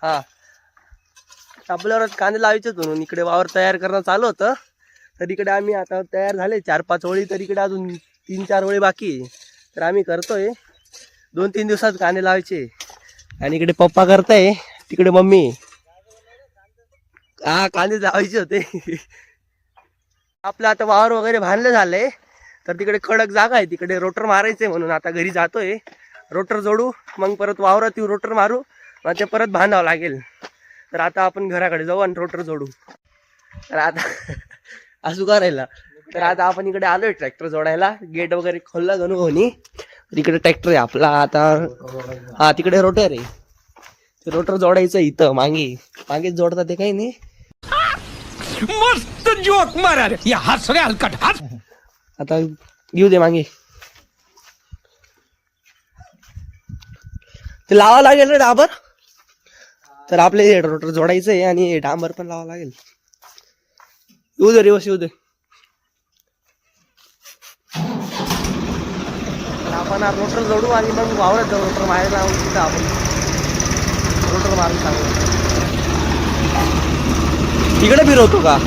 हा आपल्यावर कांदे लावायचे म्हणून इकडे वावर तयार करणं चालू होतं. तर इकडे आम्ही आता तयार झाले 4-5 ओळी, तर इकडे अजून 3-4 ओळी बाकी आहे. तर आम्ही करतोय 2-3 दिवसात कांदे लावायचे. आणि इकडे पप्पा करताय, तिकडे मम्मी. हा कांदे लावायचे होते. आपलं आता वावर वगैरे बांधलं झालंय. तर तिकडे कडक जागा आहे, तिकडे रोटर मारायचंय म्हणून आता घरी जातोय. रोटर जोडू, मग परत वावरात येऊ, रोटर मारू, मग ते परत बांधावं लागेल. तर आता आपण घराकडे जाऊ आणि रोटर जोडू. तर आता असू करायला. तर आता आपण इकडे आलोय ट्रॅक्टर जोडायला. गेट वगैरे खोलला गणू होणी. इकडे ट्रॅक्टर आहे आपला आता. हा तिकडे रोटर आहे, ते रोटर जोडायचं इथं मागे. मागेच जोडतात ते काही नाही. मस्त जोक मारा रे या हस रे हलकट हस. आता घेऊ दे मागे. ते लावा लागेल रे डांबर. तर आपले रोटर जोडायचं आहे आणि डांबर पण लावा लागेल. येऊ दे रिवर्स येऊ दे. तर आपण रोटर जोडू आणि मग वावरात जाऊ. रोटर मारायला तिथं आपण रोटर मारून सांगू. इकडे फिरवतो का?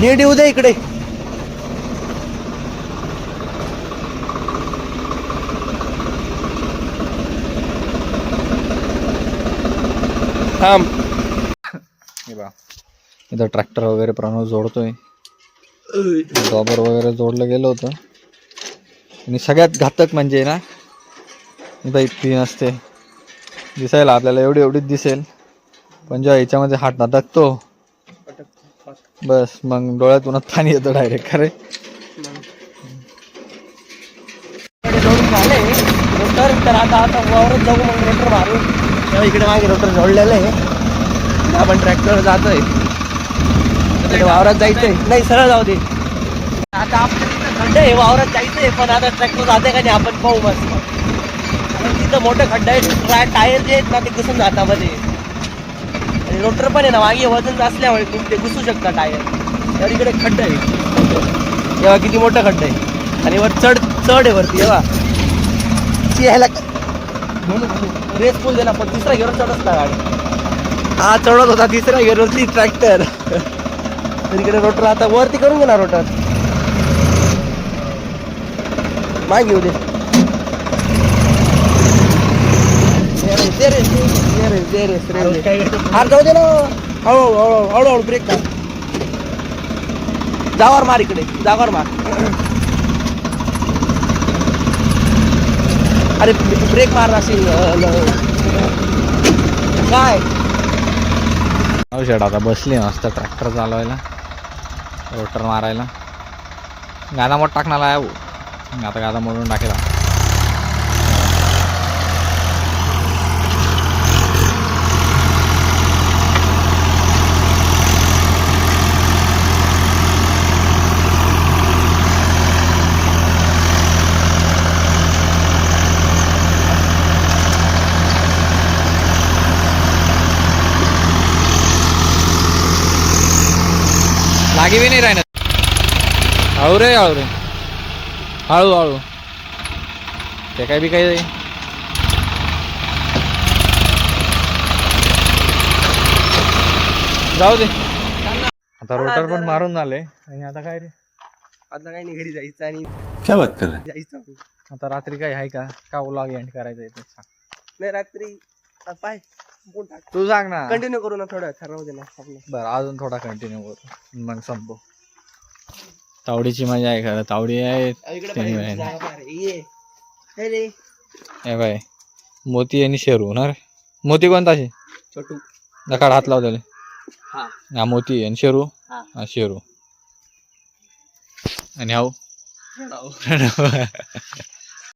नीट येऊ दे इकडे. थांब. हे बा इथं ट्रॅक्टर वगैरे प्रणव जोडतोय. डॉबर वगैरे जोडलं गेलं होतं. आणि सगळ्यात घातक म्हणजे ना इथं इतकी नसते दिसायला, आपल्याला एवढी एवढीच दिसेल, पण जेव्हा याच्यामध्ये हात अटकतो बस मग डोळ्यातूनच पाणी येतं डायरेक्ट. खरे रोटर. तर आता वावरत जाऊ, मग रोटर मारू. इकडे मागे रोटर जोडलेलं आहे. आपण ट्रॅक्टर जातोय, वावरात जायचंय. नाही सरळ जाऊ दे. आता आपलं खड्डे आहे, वावरात जायचंय, पण आता ट्रॅक्टर जाते का नाही आपण पाहू. बस तिथं मोठं खड्डा आहे, टायर जे आहेत ना ते घुसून जातात मध्ये. आणि रोटर पण आहे ना मागे वजन असल्यामुळे ते घुसू शकतात टायर. तर इकडे खड्डा आहे, तेव्हा किती मोठं खड्डा आहे. आणि वर चढ आहे वरती. तेव्हा यायला रेस फुल दिला, पण तिसरा घेऊन चढत ना गाडी. हा चढत होता तिसऱ्या गेअरवरती ट्रॅक्टर. तर इकडे रोटर आता वरती करून घे ना रोटर. मागे घेऊ दे. हार जाऊ दे ना. हळूहळू हळूहळू ब्रेक कर. जावर मार इकडे, जावर मार. अरे ब्रेक मार असेल काय. औषध आता बसली मस्त ट्रॅक्टर चालवायला, रोटर मारायला. गादा मोठ टाकणार आहे आता, गादा मोडून टाकेला. लागे बी नाही राहणार. हळू रे हळू रे, हळू हळू. ते काय बी काही जाऊ दे. आता रोटर पण मारून झाले. आणि आता काय रे, आता काही नाही, घरी जायचं आणि क्या बात कर रहा है? जायचं. आता रात्री काही आहे का व्लॉग एंड करायचं आहे सांग. नाही रात्री पाय तू सांग ना. कंटिन्यू करू ना, थोडं ठरवू दे ना आपलं. बरं अजून थोडा कंटिन्यू करू मग संपू. तावडीची मजा आहे खरं. तावडी आहे हे बाय. मोती आणि शेरू ना रे. मोती कोणता शे? छोटू. नकाड हात लावलेले. हा हा मोती आणि शेरू. हा. हा शेरू. आणि हाऊ